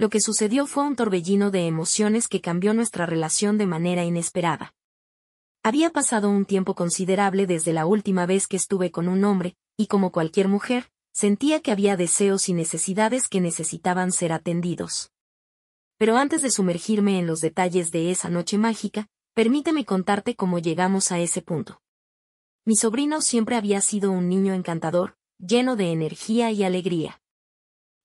Lo que sucedió fue un torbellino de emociones que cambió nuestra relación de manera inesperada. Había pasado un tiempo considerable desde la última vez que estuve con un hombre, y como cualquier mujer, sentía que había deseos y necesidades que necesitaban ser atendidos. Pero antes de sumergirme en los detalles de esa noche mágica, permíteme contarte cómo llegamos a ese punto. Mi sobrino siempre había sido un niño encantador, lleno de energía y alegría.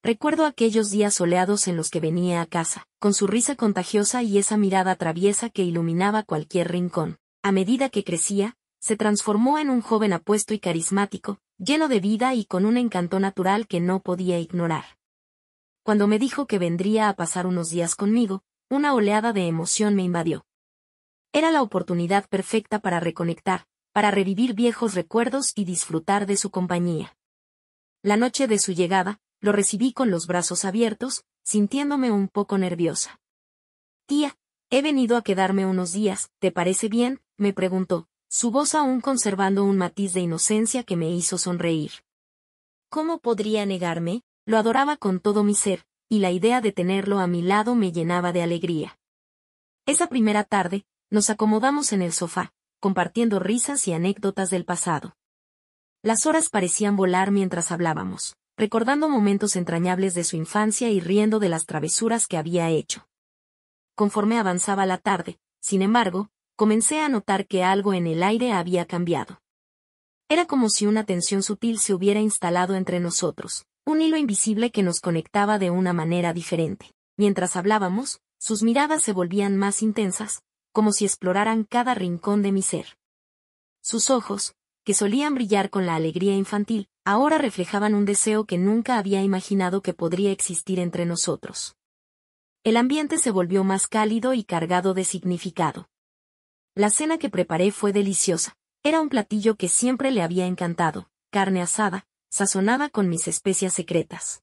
Recuerdo aquellos días soleados en los que venía a casa, con su risa contagiosa y esa mirada traviesa que iluminaba cualquier rincón. A medida que crecía, se transformó en un joven apuesto y carismático, lleno de vida y con un encanto natural que no podía ignorar. Cuando me dijo que vendría a pasar unos días conmigo, una oleada de emoción me invadió. Era la oportunidad perfecta para reconectar, para revivir viejos recuerdos y disfrutar de su compañía. La noche de su llegada, lo recibí con los brazos abiertos, sintiéndome un poco nerviosa. «Tía, he venido a quedarme unos días, ¿te parece bien?», me preguntó, su voz aún conservando un matiz de inocencia que me hizo sonreír. ¿Cómo podría negarme? Lo adoraba con todo mi ser, y la idea de tenerlo a mi lado me llenaba de alegría. Esa primera tarde, nos acomodamos en el sofá, compartiendo risas y anécdotas del pasado. Las horas parecían volar mientras hablábamos, recordando momentos entrañables de su infancia y riendo de las travesuras que había hecho. Conforme avanzaba la tarde, sin embargo, comencé a notar que algo en el aire había cambiado. Era como si una tensión sutil se hubiera instalado entre nosotros, un hilo invisible que nos conectaba de una manera diferente. Mientras hablábamos, sus miradas se volvían más intensas, como si exploraran cada rincón de mi ser. Sus ojos, que solían brillar con la alegría infantil, ahora reflejaban un deseo que nunca había imaginado que podría existir entre nosotros. El ambiente se volvió más cálido y cargado de significado. La cena que preparé fue deliciosa. Era un platillo que siempre le había encantado, carne asada, sazonada con mis especias secretas.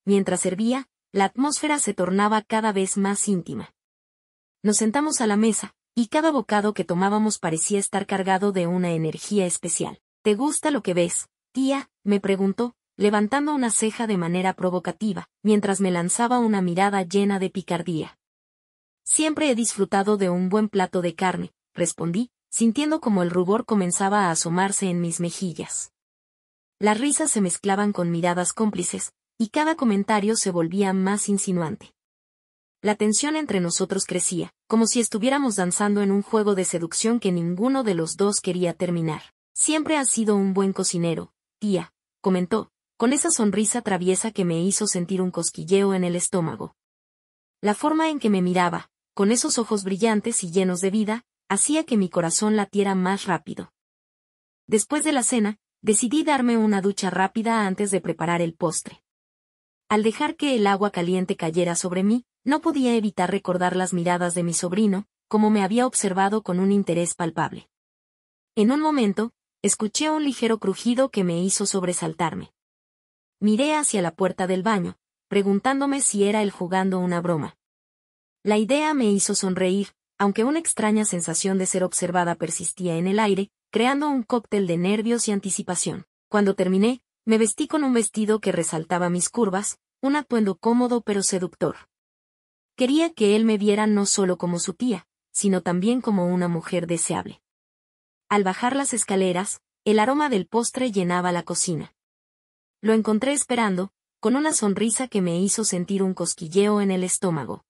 Mientras servía, la atmósfera se tornaba cada vez más íntima. Nos sentamos a la mesa, y cada bocado que tomábamos parecía estar cargado de una energía especial. ¿Te gusta lo que ves, tía?, me preguntó, levantando una ceja de manera provocativa, mientras me lanzaba una mirada llena de picardía. Siempre he disfrutado de un buen plato de carne, respondí, sintiendo como el rubor comenzaba a asomarse en mis mejillas. Las risas se mezclaban con miradas cómplices, y cada comentario se volvía más insinuante. La tensión entre nosotros crecía, como si estuviéramos danzando en un juego de seducción que ninguno de los dos quería terminar. Siempre has sido un buen cocinero, tía, comentó, con esa sonrisa traviesa que me hizo sentir un cosquilleo en el estómago. La forma en que me miraba, con esos ojos brillantes y llenos de vida, hacía que mi corazón latiera más rápido. Después de la cena, decidí darme una ducha rápida antes de preparar el postre. Al dejar que el agua caliente cayera sobre mí, no podía evitar recordar las miradas de mi sobrino, como me había observado con un interés palpable. En un momento, escuché un ligero crujido que me hizo sobresaltarme. Miré hacia la puerta del baño, preguntándome si era él jugando una broma. La idea me hizo sonreír, aunque una extraña sensación de ser observada persistía en el aire, creando un cóctel de nervios y anticipación. Cuando terminé, me vestí con un vestido que resaltaba mis curvas, un atuendo cómodo pero seductor. Quería que él me viera no solo como su tía, sino también como una mujer deseable. Al bajar las escaleras, el aroma del postre llenaba la cocina. Lo encontré esperando, con una sonrisa que me hizo sentir un cosquilleo en el estómago.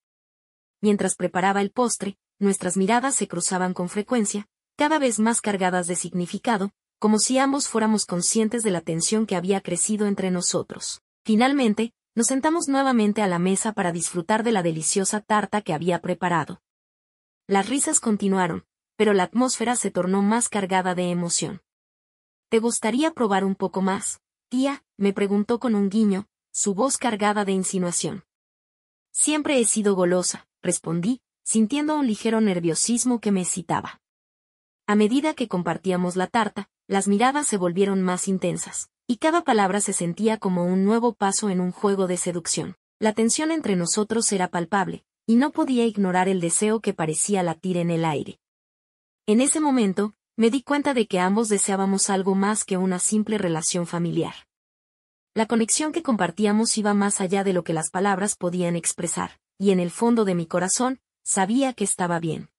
Mientras preparaba el postre, nuestras miradas se cruzaban con frecuencia, cada vez más cargadas de significado, como si ambos fuéramos conscientes de la tensión que había crecido entre nosotros. Finalmente, nos sentamos nuevamente a la mesa para disfrutar de la deliciosa tarta que había preparado. Las risas continuaron, pero la atmósfera se tornó más cargada de emoción. ¿Te gustaría probar un poco más, tía?, me preguntó con un guiño, su voz cargada de insinuación. Siempre he sido golosa, respondí, sintiendo un ligero nerviosismo que me excitaba. A medida que compartíamos la tarta, las miradas se volvieron más intensas, y cada palabra se sentía como un nuevo paso en un juego de seducción. La tensión entre nosotros era palpable, y no podía ignorar el deseo que parecía latir en el aire. En ese momento, me di cuenta de que ambos deseábamos algo más que una simple relación familiar. La conexión que compartíamos iba más allá de lo que las palabras podían expresar, y en el fondo de mi corazón, sabía que estaba bien.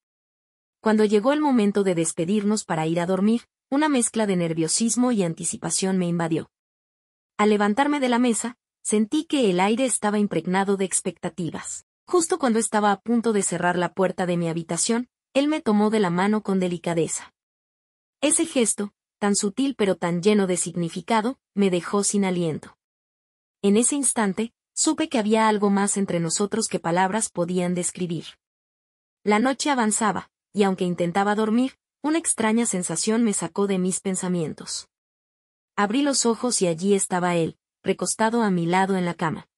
Cuando llegó el momento de despedirnos para ir a dormir, una mezcla de nerviosismo y anticipación me invadió. Al levantarme de la mesa, sentí que el aire estaba impregnado de expectativas. Justo cuando estaba a punto de cerrar la puerta de mi habitación, él me tomó de la mano con delicadeza. Ese gesto, tan sutil pero tan lleno de significado, me dejó sin aliento. En ese instante, supe que había algo más entre nosotros que palabras podían describir. La noche avanzaba, y aunque intentaba dormir, una extraña sensación me sacó de mis pensamientos. Abrí los ojos y allí estaba él, recostado a mi lado en la cama.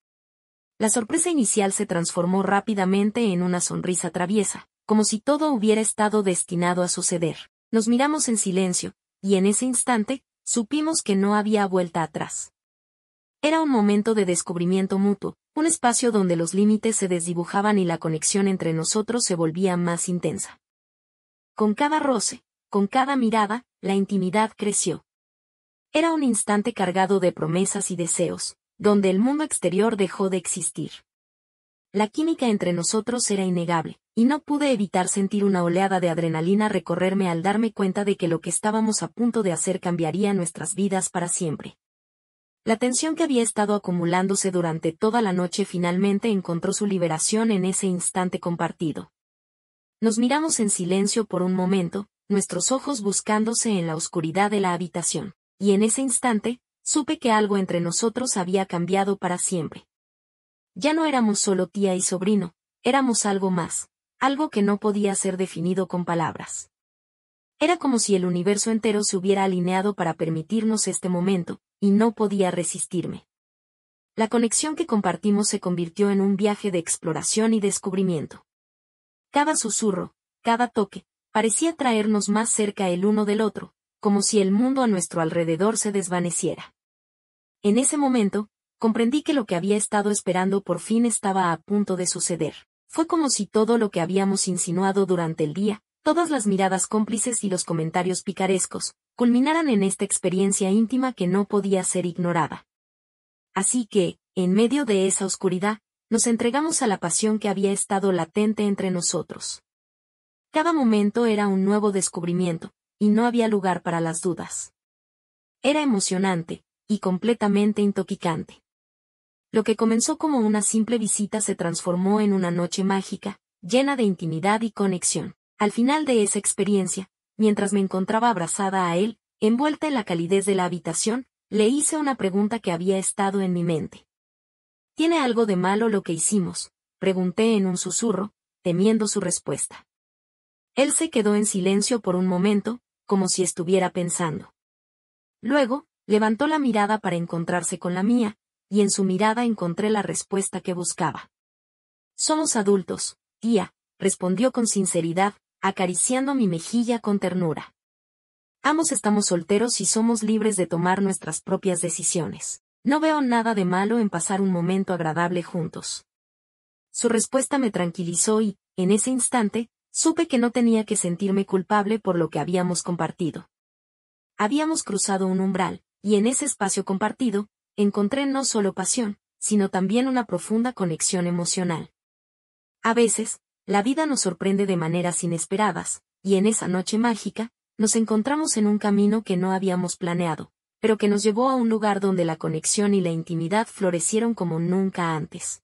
La sorpresa inicial se transformó rápidamente en una sonrisa traviesa, como si todo hubiera estado destinado a suceder. Nos miramos en silencio, y en ese instante, supimos que no había vuelta atrás. Era un momento de descubrimiento mutuo, un espacio donde los límites se desdibujaban y la conexión entre nosotros se volvía más intensa. Con cada roce, con cada mirada, la intimidad creció. Era un instante cargado de promesas y deseos, donde el mundo exterior dejó de existir. La química entre nosotros era innegable, y no pude evitar sentir una oleada de adrenalina recorrerme al darme cuenta de que lo que estábamos a punto de hacer cambiaría nuestras vidas para siempre. La tensión que había estado acumulándose durante toda la noche finalmente encontró su liberación en ese instante compartido. Nos miramos en silencio por un momento, nuestros ojos buscándose en la oscuridad de la habitación, y en ese instante, supe que algo entre nosotros había cambiado para siempre. Ya no éramos solo tía y sobrino, éramos algo más, algo que no podía ser definido con palabras. Era como si el universo entero se hubiera alineado para permitirnos este momento, y no podía resistirme. La conexión que compartimos se convirtió en un viaje de exploración y descubrimiento. Cada susurro, cada toque, parecía traernos más cerca el uno del otro, como si el mundo a nuestro alrededor se desvaneciera. En ese momento, comprendí que lo que había estado esperando por fin estaba a punto de suceder. Fue como si todo lo que habíamos insinuado durante el día, todas las miradas cómplices y los comentarios picarescos, culminaran en esta experiencia íntima que no podía ser ignorada. Así que, en medio de esa oscuridad, nos entregamos a la pasión que había estado latente entre nosotros. Cada momento era un nuevo descubrimiento, y no había lugar para las dudas. Era emocionante, y completamente intoxicante. Lo que comenzó como una simple visita se transformó en una noche mágica, llena de intimidad y conexión. Al final de esa experiencia, mientras me encontraba abrazada a él, envuelta en la calidez de la habitación, le hice una pregunta que había estado en mi mente. ¿Tiene algo de malo lo que hicimos?, pregunté en un susurro, temiendo su respuesta. Él se quedó en silencio por un momento, como si estuviera pensando. Luego, levantó la mirada para encontrarse con la mía, y en su mirada encontré la respuesta que buscaba. Somos adultos, tía, respondió con sinceridad, acariciando mi mejilla con ternura. Ambos estamos solteros y somos libres de tomar nuestras propias decisiones. No veo nada de malo en pasar un momento agradable juntos. Su respuesta me tranquilizó y, en ese instante, supe que no tenía que sentirme culpable por lo que habíamos compartido. Habíamos cruzado un umbral, y en ese espacio compartido, encontré no solo pasión, sino también una profunda conexión emocional. A veces, la vida nos sorprende de maneras inesperadas, y en esa noche mágica, nos encontramos en un camino que no habíamos planeado, pero que nos llevó a un lugar donde la conexión y la intimidad florecieron como nunca antes.